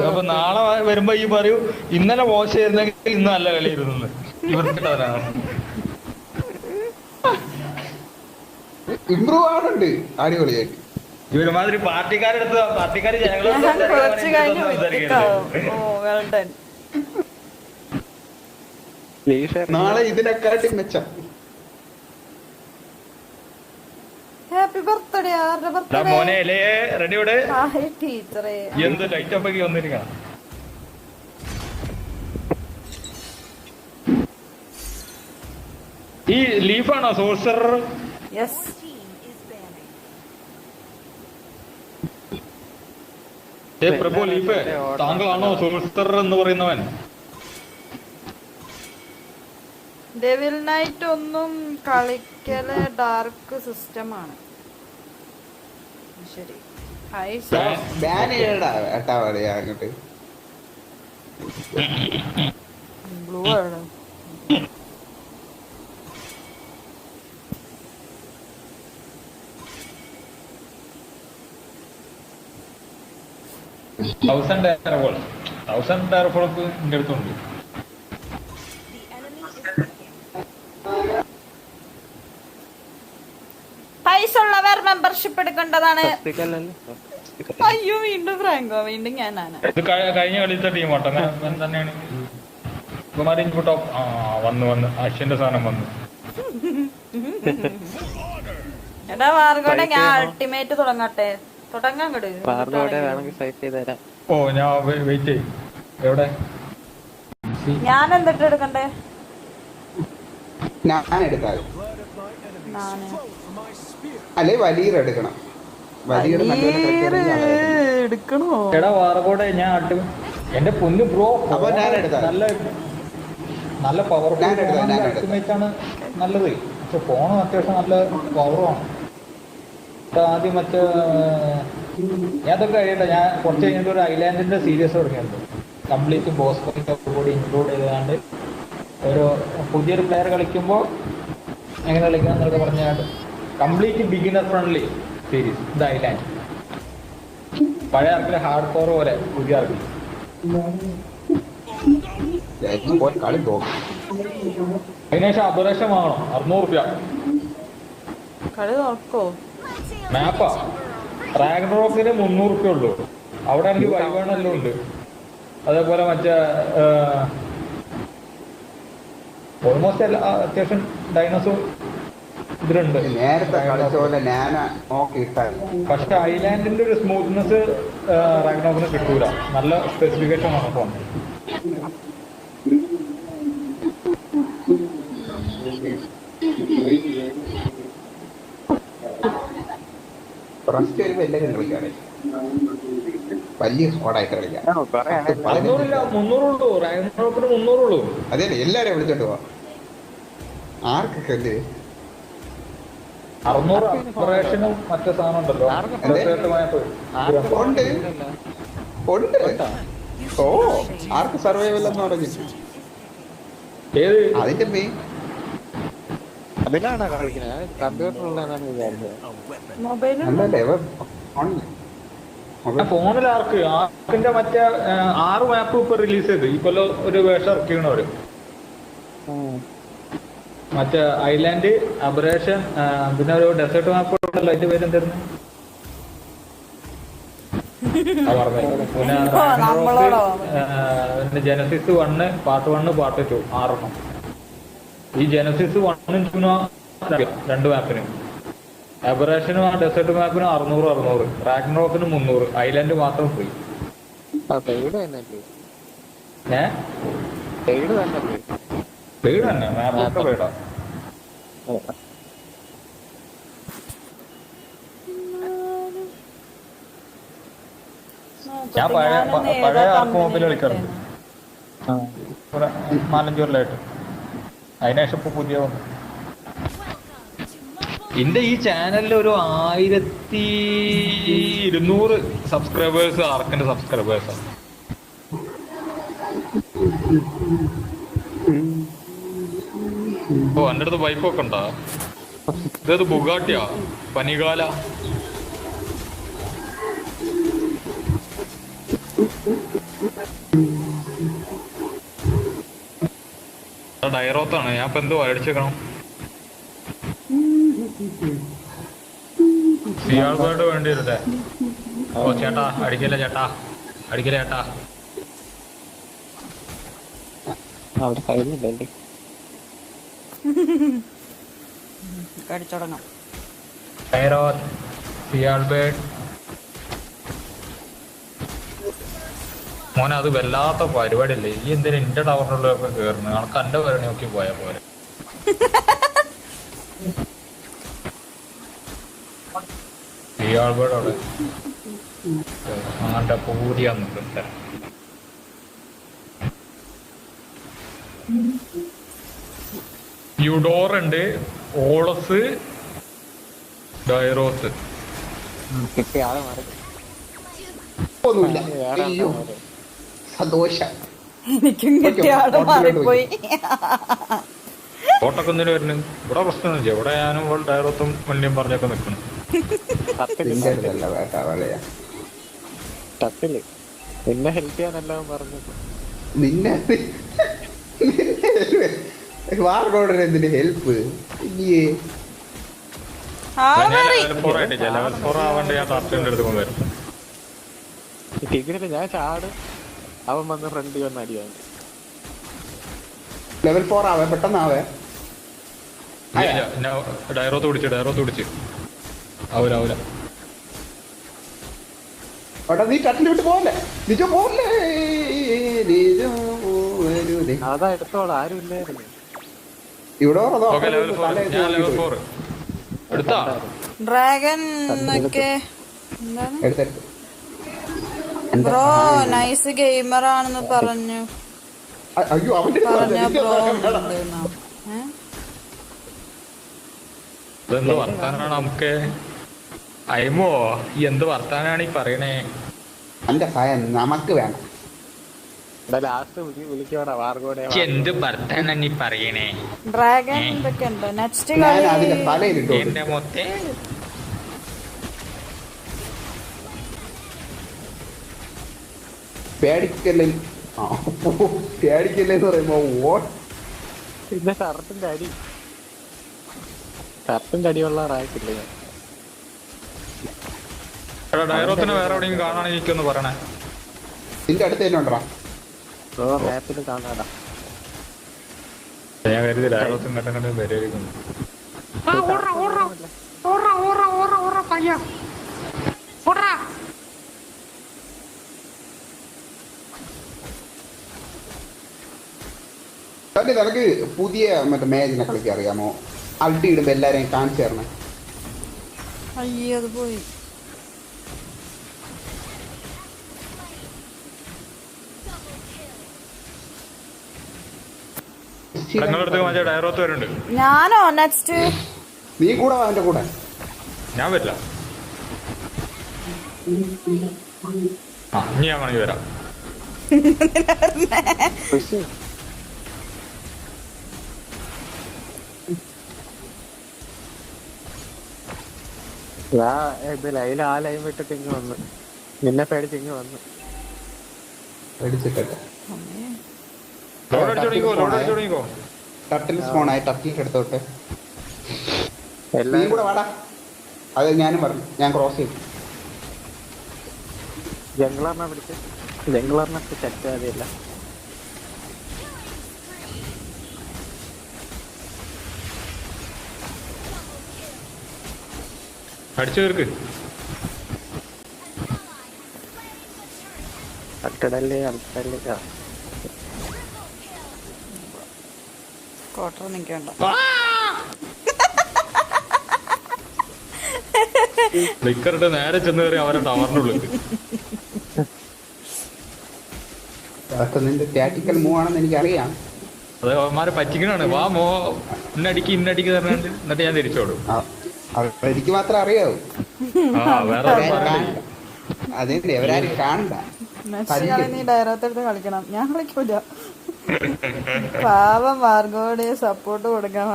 അപ്പൊ നാളെ വരുമ്പോ ഈ പറയൂ ഇന്നലെ മോശമായിരുന്നെങ്കിൽ ഇന്ന് നല്ല കളിയിരുന്നു ഇവർക്കിട്ടവരാണ്. ഇമ്പ്രൂവ് ആവുന്നുണ്ട് അടിപൊളിയായിട്ട്. ഇവരുമാതിരി പാർട്ടിക്കാരെടുത്ത് പാർട്ടിക്കാര് നാളെ ഇതിനെക്കാട്ടി മെച്ചം. Happy birthday. ആരുടെ ബർത്ത്ഡേ? മോനെ റെഡിയോടെ ടീച്ചറെ എന്ത് ലൈറ്റ് അപ്പൊക്കെ വന്നിരിക്കണം. ഈ ലീഫാണോ സോഴ്സർ? യെസ്. പ്രഭു ലീഫ് താങ്കളാണോ സോഴ്സർ എന്ന് പറയുന്നവൻ? ഡെവിൽ നൈറ്റ് ഒന്നും കളിക്കല് ഡാർക്ക് സിസ്റ്റം ആണ്. ശരി. ബാൻ ചെയ്യടാ ഏട്ടാ പറയാ അങ്ങോട്ട്. ബ്ലൂ ആണ്. തൗസൻഡ് ഡയറഫോളൊക്കെ എന്റെ അടുത്തുണ്ട്. പൈസ ഉള്ളവർ മെമ്പർഷിപ്പ് എടുക്കേണ്ടതാണ്. അയ്യോ വീണ്ടും ഫ്രാങ്കോ, വീണ്ടും ഞാനാണ്. ഇത് കഴിഞ്ഞ കളിച്ച ടീമാട്ടോ തന്നെയാണ്. കുമാരി ഇങ്ങോട്ടോ വന്ന് അശ്വിന്റെ സാധനം വന്നു. എടാ വാർഗോടെ ഞാൻ അൾട്ടിമേറ്റ് തുടങ്ങട്ടെ. തുടങ്ങാൻ കട. ഓ ഞാൻ വെയിറ്റ് ചെയ്യും. എവിടെ ഞാൻ എന്നിട്ട് എടുക്കണ്ടേ? ഞാൻ എടുക്കാം. ഞാന് അല്ലെ വലിയ എടുക്കണം. എടുക്കണോ? എടാ വാർഗോടെ ഞാൻ എന്റെ പൊന്നു ബ്രോ അപ്പൊ ഞാൻ എടുക്കാം. നല്ല പവർഫുൾ അൾട്ടിമേറ്റ് ആണ് നല്ലത്. പക്ഷെ ഫോണും അത്യാവശ്യം നല്ല പവറുമാണ്. ആദ്യം മറ്റേ ഞാൻ അതൊക്കെ കഴിയട്ടെ. ഞാൻ കുറച്ച് കഴിഞ്ഞിട്ട് ഒരു ഐലാൻഡിന്റെ സീരീസ് തുടങ്ങിയിട്ടുണ്ട്. കംപ്ലീറ്റ് ബോസ് ഫൈറ്റ് കൂടി ഇൻക്ലൂഡ് ചെയ്താണ്ട് ഒരു പുതിയൊരു പ്ലെയർ കളിക്കുമ്പോൾ എങ്ങനെ കളിക്കണം എന്നൊക്കെ പറഞ്ഞാണ്ട് complete beginner friendly series the island. പഴയ ആർക്കിലെ ഹാർഡ് കോർ പോലെ പുതിയ ആർക്കിൽ. അതിനുശേഷം അപരേഷം വാങ്ങണം. 600 രൂപ കളി നോക്കോ? മാപ്പാ. റാഗ്നറോക്കിന് 300 രൂപ ഉള്ളൂ. അവിടെ എനിക്ക് വൈവേണെല്ലാം ഉണ്ട്. അതേപോലെ മറ്റേ ഓൾമോസ്റ്റ് എല്ലാ അത്യാവശ്യം ഡൈനോസോർ ഇതിലുണ്ട്. നേരത്തെ കളിച്ച പോലെ ഞാൻ പക്ഷെ ഐലാൻഡിന്റെ ഒരു സ്മൂത്ത്നെസ് റാഗ്നറോക്കിന് കിട്ടൂല. നല്ല സ്പെസിഫിക്കേഷൻ ആണ് ഫോൺ. ഫസ്റ്റ് ഒരു എല്ലാവരും കളിക്കാണ്. വലിയ സ്ക്വാഡായിട്ട് കളിക്കാം. 300 ഉള്ളൂ. റാഗ്നറോക്കിന് 300 ഉള്ളൂ. അതെ എല്ലാരും വിളിച്ചോണ്ട് പോവാ. ആർക്കൊക്കെ എന്ത് 600 അപ്പറേഷനും മറ്റേ സാധനം ഉണ്ടല്ലോ. ഉണ്ട് ഉണ്ട്. ഓ ആർക്ക് സർവൈവൽ എന്ന് പറഞ്ഞു. ഏത് അതിന്റെ മെയിൻ അതിലാണോ കളിക്കുന്നത്? കമ്പ്യൂട്ടറിലാണ് വിചാരിച്ചത്. ഫോണിൽ ആർക്കിന്റെ മറ്റേ 6 മാപ്പ് ഇപ്പൊ റിലീസ് ചെയ്ത് ഈ കൊല്ലം ഒരു വേഷം ഇറക്കിയവര്. മറ്റേ ഐലാൻഡ്, അബറേഷൻ, പിന്നെ ഒരു ഡെസേർട്ട് മാപ്പ് ഉണ്ടല്ലോ. അതിന്റെ പേര് എന്തായിരുന്നു? പിന്നെ ജനസിസ് 1 പാർട്ട് 1 പാർട്ട് 2 6 ഈ ജനസിസ് 1 2 മാപ്പിന്, അബറേഷനും ആ ഡെസേർട്ട് മാപ്പിന് 600 റാഗ്നറോക്കിന് 300, ഐലാൻഡ് മാത്രം ഫ്രീ. പെയ്ഡ് തന്നെ മാപ്പൊക്കെ പെയ്ഡാ. ഞാൻ പഴയ ആർക്ക് മൊബൈൽ കളിക്കാറുണ്ട് 4-5 കൊല്ലമായിട്ട്. അതിനുശേഷം ഇപ്പൊ പുതിയ വന്നു. എന്റെ ഈ ചാനലിൽ ഒരു 1200 സബ്സ്ക്രൈബേഴ്സ് ആർക്കിന്റെ സബ്സ്ക്രൈബേഴ്സാണ്. ഓ എന്റെ അടുത്ത് ബൈക്കൊക്കെ ഉണ്ടാ. ഇതേത് ബുഗാട്ടിയാ? പനികാല ഡയറോത്താണ് ഞാൻ ഇപ്പൊ എന്തോ അടിച്ചേക്കണം. സിയാൾ ബേർഡ് വേണ്ടി വരട്ടെ. ഓ ചേട്ടാ അടിക്കല്ലേ ചേട്ടാ, അടിക്കല്ലേ ചേട്ടാ. അവിടെ കഴിഞ്ഞില്ലേ കടിച്ചുടങ്ങാം. ഡയറോത്ത്, സിയാൾ ബേർഡ്. മോനെ അത് വല്ലാത്ത പരിപാടിയല്ലേ. ഈ എന്തിനാ എന്റെ ടവറിനുള്ളതൊക്കെ കേറുന്നത്? കണക്ക് എന്റെ പേരണി നോക്കി പോയാ പോലെ. സിയാൾ ബേർഡ് അവിടെ ആണ്ട പൂരിയാന്നുണ്ട് തരാം. യുഡോർ ഉണ്ട്, ഓളസ്, ഡയറോത്ത്. കിട്ടിയ ആളെ മാറി. ഒന്നുമില്ല. അയ്യോ സന്തോഷം. എനിക്കും കിട്ടിയ ആള് മാറിപ്പോയി. കോട്ടക്കുന്നിന് വരുന്നു. ഇവിടെ പ്രശ്നമൊന്നുമില്ല. ഇവിടെ ഞാനും ഡയറോത്തും വല്യം പറഞ്ഞൊക്കെ നിൽക്കണം. നിന്റെ അടുത്തല്ല വേട്ടാ വളയാ. ടപ്പില് നിന്നെ ഹെൽപ്പ് ചെയ്യാനെല്ലാം പറഞ്ഞു. നിന്നെ വാർഗോഡൻ എന്തിന്റെ ഹെൽപ്പ്? ഡിഗ്രിയില് ഞാൻ ചാട്, അവൻ വന്ന് ഫ്രണ്ട് വന്ന് അടിയാണ്. ലെവൽ 4 ആവേ, പെട്ടെന്നാവേ. ഡയറോത്ത് പിടിച്ച് ആവൂല. അവിടെ നീ കട്ടിൽ വിട്ട് പോലെ നിജോ പോലെ. അതാ എടുത്തോളാം, ആരും ഇല്ലായിരുന്നു. ഇവിടെ ഡ്രാഗൺ ഒക്കെ എന്താണ് എടുത്തെടുത്ത് ബ്രോ നൈസ് ഗെയിമർ ആണെന്ന് പറഞ്ഞു. അയ്യോ അവന്റെ ബ്രോ എന്ത് വർത്താനാണ് നമുക്ക്? അയ്മോ എന്ത് വർത്താനാണ് ഈ പറയണേ? എന്റെ സഹായം നമുക്ക് വേണം. ലാസ്റ്റ് വിളിക്കോടാ വാർഗോടെ. എന്ത് വർത്താനാ നീ പറയണേ? ഡ്രാഗൺ ഇതൊക്കെ ഉണ്ട്. നെക്സ്റ്റ് ഞാൻ കളി അതിന്റെ തലയിലിട്ടു. എന്റെ മൊത്തേ പേടിക്കല്ലേന്ന് പറയുമ്പോ പിന്നെ ഷർട്ടിന്റെ അടിയുള്ള റാക്കില്ലേ? ഡയറോത്തിന് വേറെ എവിടെയെങ്കിലും കാണാണെങ്കിൽ എനിക്കൊന്ന് പറയണേ. നിന്റെ അടുത്ത് തന്നെ ഉണ്ടോ? മാപ്പിൽ കാണാടാ. ഞാൻ കരുതി ഡയറോത്തും കണ്ടു വരെയായിരിക്കുന്നു. നിനക്ക് പുതിയ മറ്റേ മേജിനെ കളിക്കാൻ അറിയാമോ? അൾട്ടി ഇടുമ്പോ എല്ലാരെയും കാണിച്ചു തരണേ. അയ്യോ അത് പോയി. ഡയറോത്ത് വരുന്നുണ്ട്. ഞാനോ നെക്സ്റ്റ്? നീ കൂടെ അവന്റെ കൂടെ. ഞാൻ വരില്ല. ഇനി ഞാൻ വേണമെങ്കിൽ വരാം. ലൈല ആ ലൈൻ വിട്ടിട്ട് ഇങ്ങ് വന്നു. നിന്നെ പേടിച്ച് ഇങ്ങ് വന്നു. ടർട്ടിൽ സ്പോണായി. ടർട്ടിൽ എടുത്തോട്ടെ. നീ കൂടെ വാടാ. അത് ഞാനും പറഞ്ഞു. ഞാൻ ക്രോസ് ചെയ്തു. ജംഗ്ലറിനെ പിടിച്ച് ജംഗ്ലറിനെ ചറ്റാതെയല്ല. അടിച്ചു തീർക്ക്. അടുത്തടല്ലേ ക്വാർട്ടർ നിൽക്കണ്ട. ലിക്കറിട്ട് നേരെ ചെന്ന് കയറി അവരെ ടവറിനുള്ളിൽ. അതൊക്കെ നിന്റെ ടാക്ടിക്കൽ മൂവ് ആണെന്ന് എനിക്കറിയാം. അത് അവന്മാരെ പറ്റിക്കണാണ്. വാ മോ ഇന്നടിക്ക് തരണുണ്ട്. എന്നിട്ട് ഞാൻ തിരിച്ചോടും. എനിക്ക് മാത്രം അറിയാവൂ. വേറെ അതെ, എവരാരും കാണണ്ട. നീ ഡയറോത്തെടുത്ത് കളിക്കണം. ഞാൻ കളിക്കൂല. പാവം മാർഗോട് സപ്പോർട്ട് കൊടുക്കാൻ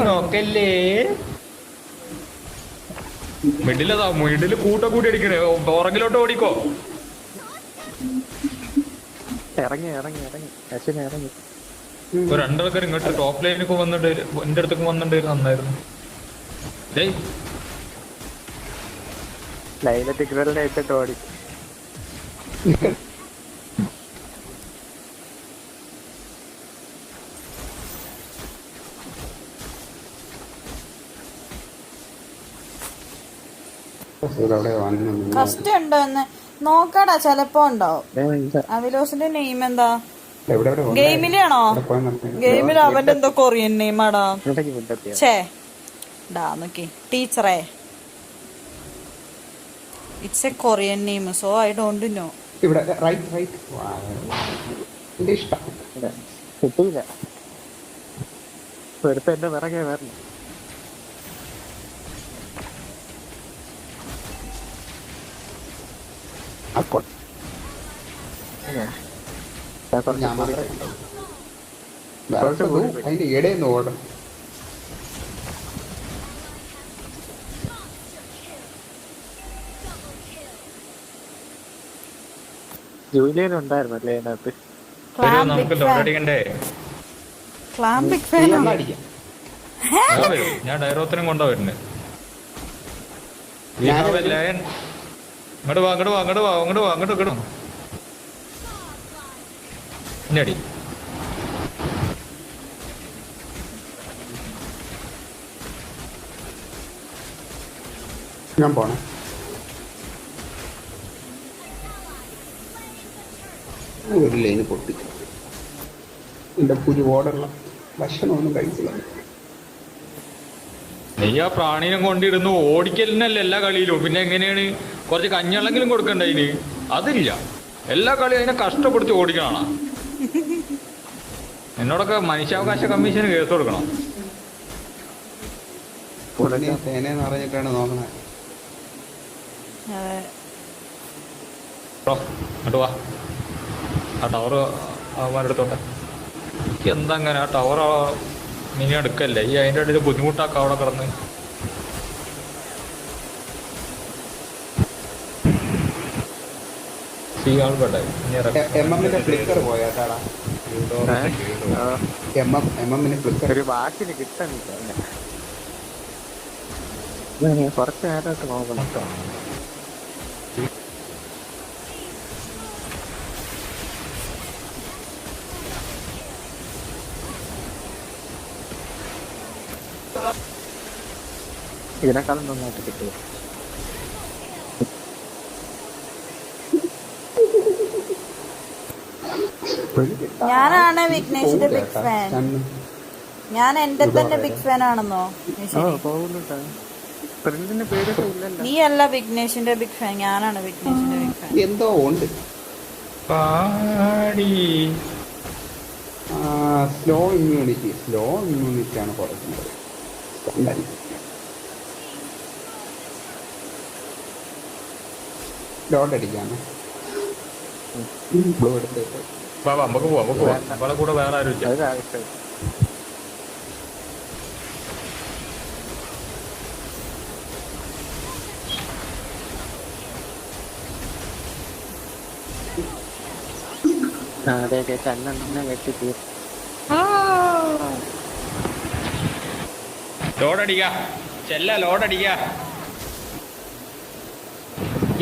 നോക്കല്ലേ. മിഡില് കൂട്ട കൂട്ടി അടിക്കണേ. പുറകിലോട്ട് ഓടിക്കോ. ഇറങ്ങി അശ്വിനെ ഇറങ്ങി. ഇപ്പൊ രണ്ടാൾക്കാർ ഇങ്ങോട്ട് ടോപ്പ് ലൈനൊക്കെ വന്നിട്ട് എന്റെ അടുത്തേക്ക് വന്നിട്ടുണ്ടായിരുന്നു. നന്നായിരുന്നു. ഡേയ് ലൈലറ്റ് ഗ്രില്ലിനെ ഇട്ടിട്ട് ഓടി. കഷ്ടം ഉണ്ടോ എന്ന് നോക്കടാ, ചെലപ്പോ ഉണ്ടാവും. അവിലോസിന്റെ നെയിം എന്താ? ഗെയിമിലാണോ? ഗെയിമിൽ അവന്റെ എന്തോ കൊറിയൻ നെയിമാടാ. ഛേ ഡാ നോക്കി ടീച്ചറേ, it's A Korean name, so I don't know. ഇവിടെ റൈറ്റ് ഇഷ്ടം കിട്ടിയില്ല. ഒരുത്ത എന്റെ പിറകെ വരണം. അപ്പോൾ ഞാൻ മാത്രമേ അതിന്റെ ഇടയിൽ ഓടണം. ജൂലിയൻ ഉണ്ടായിരുന്നല്ലേ അതിനകത്ത്? നമുക്ക് ലോഡടിക്കണ്ടേ? ഞാൻ ഡയറോത്തിനും കൊണ്ടാ വരുന്നത്. അങ്ങോട്ട് വാ അങ്ങോട്ട് കിടും ഇന്നടി. ഞാൻ പോണേ. ഒരു ലൈന് പൊട്ടിച്ചു. എന്റെ പുരുവോടുള്ള ഭക്ഷണമൊന്നും കഴിച്ചില്ല. നീ ആ പ്രാണീനെ കൊണ്ടിരുന്നു ഓടിക്കലിനല്ല എല്ലാ കളിയിലും. പിന്നെ എങ്ങനെയാണ് കുറച്ച് കഞ്ഞെള്ളെങ്കിലും കൊടുക്കണ്ട അതിന്? അതില്ല. എല്ലാ കളിയും അതിനെ കഷ്ടപ്പെടുത്തി ഓടിക്കണം. എന്നോടൊക്കെ മനുഷ്യാവകാശ കമ്മീഷന് കേസ് കൊടുക്കണം. തേനെന്ന് പറഞ്ഞിട്ടാണ് നോക്കണേ. അങ്ങോട്ട് വാ. ആ ടവർ അവന്മാരെടുത്തോട്ടെ. എന്താ അങ്ങനെ ആ ടവർ മിനി എടുക്കല്ലേ? ഈ അതിൻ്റെ ഇടയിൽ ബുദ്ധിമുട്ടാക്കാം അവിടെ കിടന്ന്. ഒരു വാക്കിന് കിട്ടുന്നില്ല. കുറച്ച് നേരമായിട്ട് നോക്കണം. ഇതിനേക്കാളും നന്നായിട്ട് കിട്ടുക. ഞാനാണ് വിഘ്നേഷിന്റെ ബിഗ് ഫാൻ. ഞാൻ എന്റെ തന്നെ ബിഗ് ഫാൻ ആണെന്നോ? നീ അല്ല വിഘ്നേഷിന്റെ ബിഗ് ഫാൻ, ഞാനാണ് വിഘ്നേഷിന്റെ ബിഗ് ഫാൻ. എന്തോ ഉണ്ട്. സ്ലോ ഇമ്മ്യൂണിറ്റി ആണ് കുറയ്ക്കുന്നത്. ലോഡ് അടിക്കാണ്. ബ്ലൂ എടുത്തിട്ട് നമുക്ക് പോവാം. നമ്മളെ കൂടെ വേറെ ആരും ഇല്ല. അതെ കണ്ണെണ്ണ വെട്ടി ലോഡടിക്ക ചെല്ല ലോഡടിക്ക.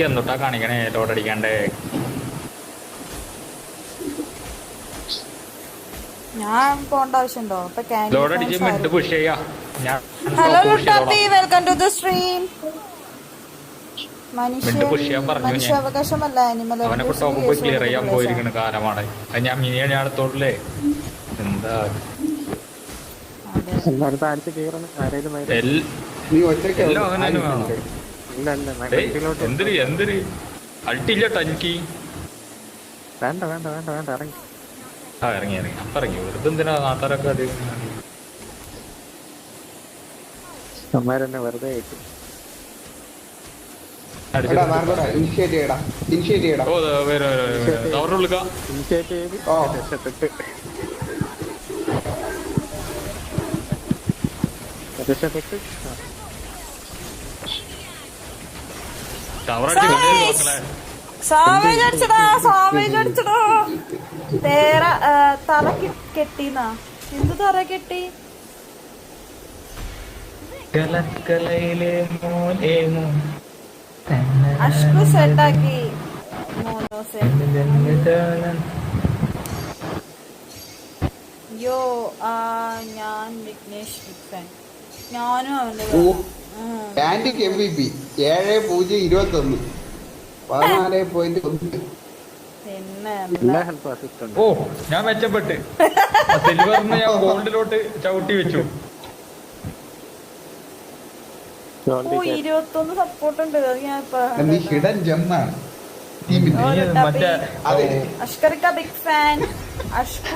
എന്നിട്ടാ കാണിക്കണേ ലോഡടിക്കാണ്ടേ. ഞാൻ പോണ്ട ആവശ്യമുണ്ടോ? ലോഡടിച്ച് മിഡ് പുഷ് ചെയ്യാ. Hello Luttappi, welcome to the stream. മനുഷ്യാവകാശമല്ല അനിമൽ അവനെ ടോപ്പ് പോയി ക്ലിയർ ചെയ്യാൻ പോയിരിക്കുന്ന കാലമാണ്. അത് ഞാൻ മിനിയാണ് അടുത്തോട്ടില്ലേ. എന്താ എന്തൊരു അൾട്ടില്ല ടൻക്കി. വേണ്ട ഇറങ്ങി. ഇറങ്ങി അപ്പൊ ഇറങ്ങി. വെറുതെ എന്തിനാ നാട്ടാരൊക്കെ അത് അമ്മമാരെന്നെ വെറുതെ കിട്ടും. സാവേജ് അടിച്ചടാ, സാവേജ് അടിച്ചടാ. തല കെട്ടിന്നാ, എന്ത് തറ കെട്ടി? അഷ്കു സെറ്റാക്കി. യോ ഞാൻ വിഘ്നേഷ് ബിഗ് ഫാൻ. ഞാനും അവന്റെ ആന്റിക് MVP 7-0-21 14.1. പിന്നെ എല്ലാ ഹെൽപ്പ് അസിസ്റ്റ് ഉണ്ട്. ഓ ഞാൻ മെച്ചപ്പെട്ട് സിൽവറിന് ഞാൻ ഗോൾഡിലോട്ട് ചവിട്ടി വെച്ചു. 21 സപ്പോർട്ട് ഉണ്ട്. അത് ഞാൻ ഇപ്പൊ നീ ഹിഡൻ ജെമ്മാണ് മറ്റേ അഷ്കറിക്ക ബിഗ് ഫാൻ. അഷ്കു